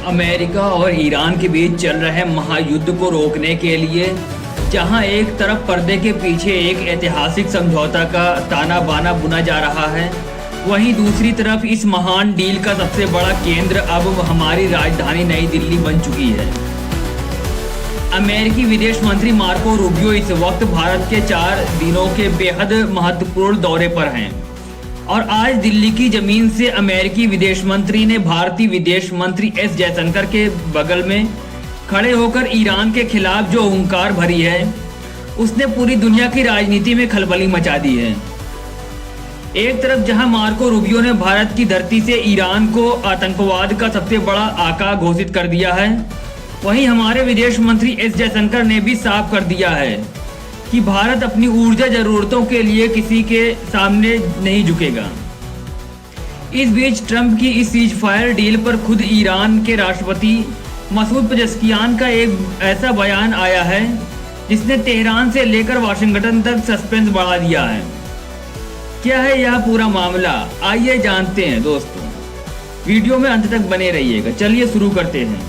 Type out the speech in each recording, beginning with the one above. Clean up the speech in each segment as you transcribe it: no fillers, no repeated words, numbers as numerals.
America और Iran के बीच चल रहे महायुद्ध को रोकने के लिए जहां एक तरफ पर्दे के पीछे एक ऐतिहासिक समझौता का ताना बाना बुना जा रहा है, वहीं दूसरी तरफ इस महान डील का सबसे बड़ा केंद्र अब हमारी राजधानी नई दिल्ली बन चुकी है। अमेरिकी विदेश मंत्री मार्को रूबियो इस वक्त भारत के 4 दिनों के बेहद महत्वपूर्ण दौरे पर हैं और आज दिल्ली की जमीन से अमेरिकी विदेश मंत्री ने भारतीय विदेश मंत्री एस जयशंकर के बगल में खड़े होकर ईरान के खिलाफ जो हुंकार भरी है, उसने पूरी दुनिया की राजनीति में खलबली मचा दी है। एक तरफ जहां मार्को रूबियो ने भारत की धरती से ईरान को आतंकवाद का सबसे बड़ा आका घोषित कर दिया है, वहीं हमारे विदेश मंत्री एस जयशंकर ने भी साफ कर दिया है कि भारत अपनी ऊर्जा जरूरतों के लिए किसी के सामने नहीं झुकेगा। इस बीच ट्रंप की इस सीज फायर डील पर खुद ईरान के राष्ट्रपति मसूद पेजेश्कियान का एक ऐसा बयान आया है जिसने तेहरान से लेकर वाशिंगटन तक सस्पेंस बढ़ा दिया है। क्या है यह पूरा मामला, आइए जानते हैं दोस्तों, वीडियो में अंत तक बने रहिएगा। चलिए शुरू करते हैं।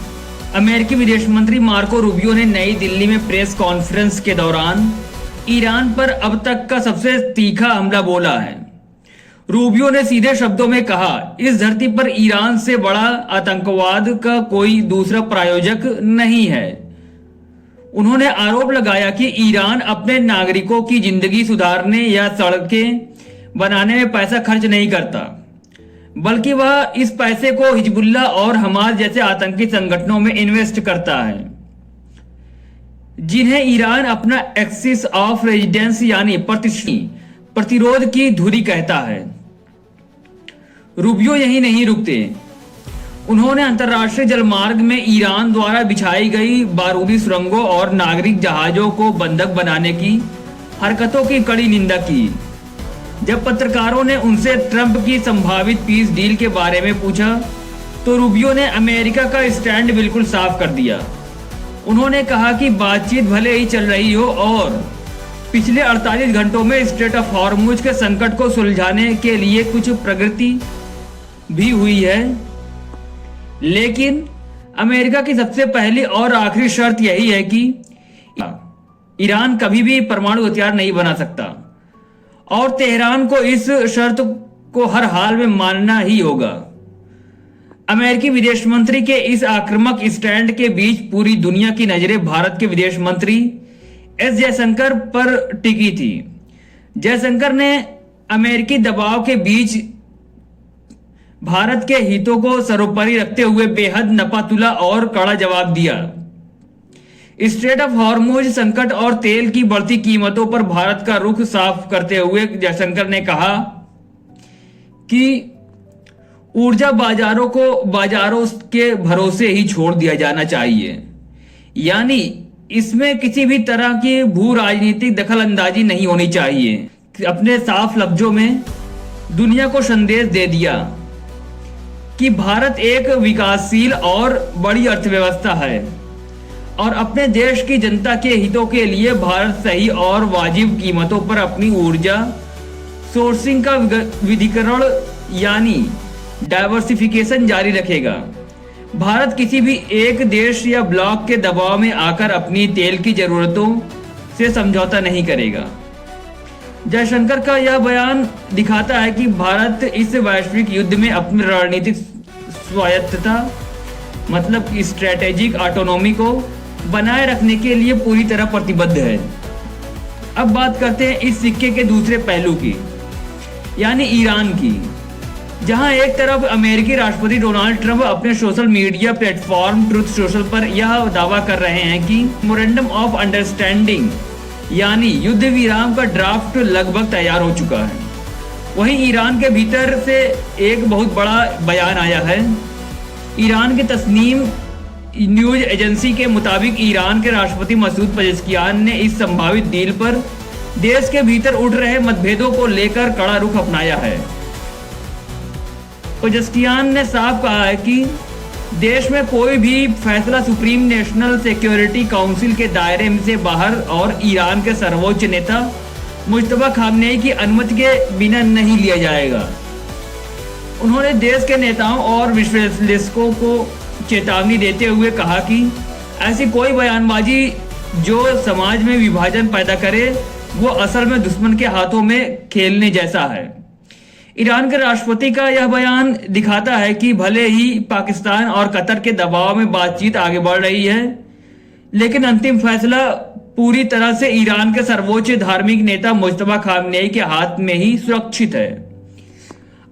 अमेरिकी विदेश मंत्री मार्को रूबियो ने नई दिल्ली में प्रेस कॉन्फ्रेंस के दौरान ईरान पर अब तक का सबसे तीखा हमला बोला है। रूबियो ने सीधे शब्दों में कहा, इस धरती पर ईरान से बड़ा आतंकवाद का कोई दूसरा प्रायोजक नहीं है। उन्होंने आरोप लगाया कि ईरान अपने नागरिकों की जिंदगी सुधारने या सड़कें बनाने में पैसा खर्च नहीं करता, बल्कि वह इस पैसे को हिजबुल्लाह और हमास जैसे आतंकी संगठनों में इन्वेस्ट करता है, जिन्हें ईरान अपना एक्सिस ऑफ रेजिडेंस यानी प्रतिरोध की धुरी कहता है। रूबियो यही नहीं रुकते। उन्होंने अंतर्राष्ट्रीय जलमार्ग में ईरान द्वारा बिछाई गई बारूदी सुरंगों और नागरिक जहाजों को बंधक बनाने की हरकतों की कड़ी निंदा की। जब पत्रकारों ने उनसे ट्रंप की संभावित पीस डील के बारे में पूछा तो रूबियो ने अमेरिका का स्टैंड बिल्कुल साफ कर दिया। उन्होंने कहा कि बातचीत भले ही चल रही हो और पिछले 48 घंटों में स्ट्रेट ऑफ हॉर्मुज के संकट को सुलझाने के लिए कुछ प्रगति भी हुई है, लेकिन अमेरिका की सबसे पहली और आखिरी शर्त यही है कि ईरान कभी भी परमाणु हथियार नहीं बना सकता और तेहरान को इस शर्त को हर हाल में मानना ही होगा। अमेरिकी विदेश मंत्री के इस आक्रामक स्टैंड के बीच पूरी दुनिया की नजरें भारत के विदेश मंत्री एस जयशंकर पर टिकी थी। जयशंकर ने अमेरिकी दबाव के बीच भारत के हितों को सर्वोपरि रखते हुए बेहद नपातुला और कड़ा जवाब दिया। स्ट्रेट ऑफ हॉर्मुज संकट और तेल की बढ़ती कीमतों पर भारत का रुख साफ करते हुए जयशंकर ने कहा कि ऊर्जा बाजारों को बाजारों के भरोसे ही छोड़ दिया जाना चाहिए, यानी इसमें किसी भी तरह की भू राजनीतिक दखल अंदाजी नहीं होनी चाहिए। अपने साफ लफ्जों में दुनिया को संदेश दे दिया कि भारत एक विकासशील और बड़ी अर्थव्यवस्था है और अपने देश की जनता के हितों के लिए भारत सही और वाजिब कीमतों पर अपनी ऊर्जा सोर्सिंग का विविधीकरण यानी डाइवर्सिफिकेशन जारी रखेगा। भारत किसी भी एक देश या ब्लॉक के दबाव में आकर अपनी तेल की जरूरतों से समझौता नहीं करेगा। जयशंकर का यह बयान दिखाता है कि भारत इस वैश्विक युद्ध में अपनी रणनीतिक स्वायत्तता मतलब स्ट्रेटेजिक ऑटोनॉमी को बनाए रखने के लिए पूरी तरह प्रतिबद्ध है। अब बात करते हैं इस सिक्के के दूसरे पहलू की, यानी ईरान की, जहां एक तरफ अमेरिकी राष्ट्रपति डोनाल्ड ट्रंप अपने social media platform truth social पर यह दावा कर रहे हैं कि मेमोरेंडम ऑफ अंडरस्टैंडिंग यानी युद्ध विराम का ड्राफ्ट लगभग तैयार हो चुका है, वहीं ईरान के भीतर से एक बहुत बड़ा बयान आया है। ईरान की तस्नीम न्यूज एजेंसी के मुताबिक ईरान के राष्ट्रपति मसूद पेजेश्कियान ने इस संभावित डील पर देश के भीतर उठ रहे मतभेदों को लेकर कड़ा रुख अपनाया है। पेजेश्कियान ने साफ कहा है कि देश में कोई भी फैसला सुप्रीम नेशनल सिक्योरिटी काउंसिल के दायरे से बाहर और ईरान के सर्वोच्च नेता मुज्तबा खामनेई की अनुमति के बिना नहीं लिया जाएगा। उन्होंने देश के नेताओं और विश्लेषकों को चेतावनी देते हुए कहा कि ऐसी कोई बयानबाजी जो समाज में विभाजन पैदा करे वो असल में दुश्मन के हाथों में खेलने जैसा है। ईरान के राष्ट्रपति का यह बयान दिखाता है कि भले ही पाकिस्तान और कतर के दबाव में बातचीत आगे बढ़ रही है, लेकिन अंतिम फैसला पूरी तरह से ईरान के सर्वोच्च धार्मिक नेता मुज्तबा खामनेई के हाथ में ही सुरक्षित है।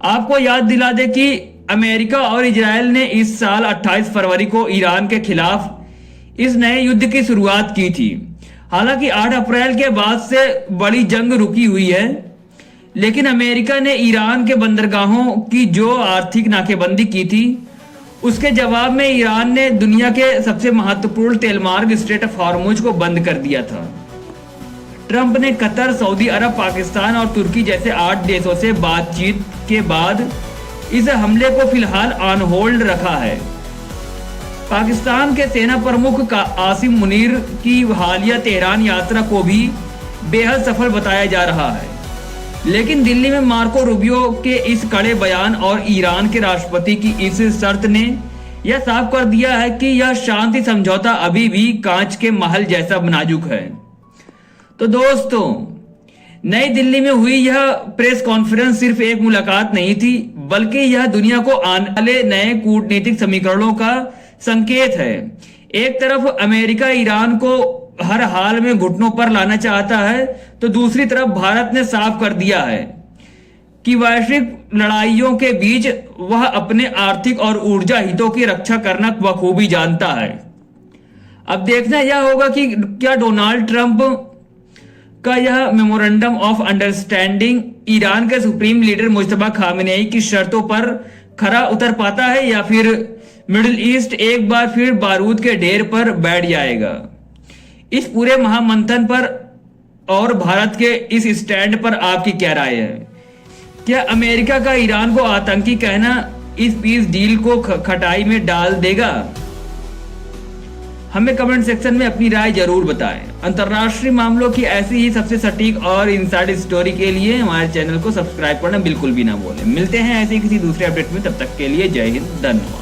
आपको याद दिला दे कि अमेरिका और इजराइल ने इस साल 28 फरवरी को ईरान के खिलाफ इस नए युद्ध की शुरुआत की थी। हालांकि 8 अप्रैल के बाद से बड़ी जंग रुकी हुई है, लेकिन अमेरिका ने ईरान के बंदरगाहों की जो आर्थिक नाकेबंदी की थी, उसके जवाब में ईरान ने दुनिया के सबसे महत्वपूर्ण तेल मार्ग स्ट्रेट ऑफ हॉर्मुज को बंद कर दिया था। ट्रंप ने कतर, सऊदी अरब, पाकिस्तान और तुर्की जैसे 8 देशों से बातचीत के बाद इस हमले को फिलहाल ऑन होल्ड रखा है। पाकिस्तान के सेना प्रमुख का आसिम मुनीर की हालिया तेहरान यात्रा को भी बेहद सफल बताया जा रहा है, लेकिन दिल्ली में मार्को रूबियो के इस कड़े बयान और ईरान के राष्ट्रपति की इस शर्त ने यह साफ कर दिया है कि यह शांति समझौता अभी भी कांच के महल जैसा नाजुक है। तो दोस्तों, नई दिल्ली में हुई यह प्रेस कॉन्फ्रेंस सिर्फ एक मुलाकात नहीं थी, बल्कि यह दुनिया को आने वाले नए कूटनीतिक समीकरणों का संकेत है। एक तरफ अमेरिका ईरान को हर हाल में घुटनों पर लाना चाहता है, तो दूसरी तरफ भारत ने साफ कर दिया है कि वैश्विक लड़ाइयों के बीच वह अपने आर्थिक और ऊर्जा हितों की रक्षा करना बखूबी जानता है। अब देखना यह होगा कि क्या डोनाल्ड ट्रंप का यह मेमोरेंडम ऑफ अंडरस्टैंडिंग ईरान के सुप्रीम लीडर मुज्तबा खामेनेई की शर्तों पर खरा उतर पाता है, या फिर मिडिल ईस्ट एक बार फिर बारूद के ढेर पर बैठ जाएगा। इस पूरे महामंथन पर और भारत के इस स्टैंड पर आपकी क्या राय है? क्या अमेरिका का ईरान को आतंकी कहना इस पीस डील को खटाई में डाल देगा? हमें कमेंट सेक्शन में अपनी राय जरूर बताएं। अंतर्राष्ट्रीय मामलों की ऐसी ही सबसे सटीक और इनसाइड स्टोरी के लिए हमारे चैनल को सब्सक्राइब करना बिल्कुल भी ना भूलें। मिलते हैं ऐसे किसी दूसरे अपडेट में, तब तक के लिए जय हिंद, धन्यवाद।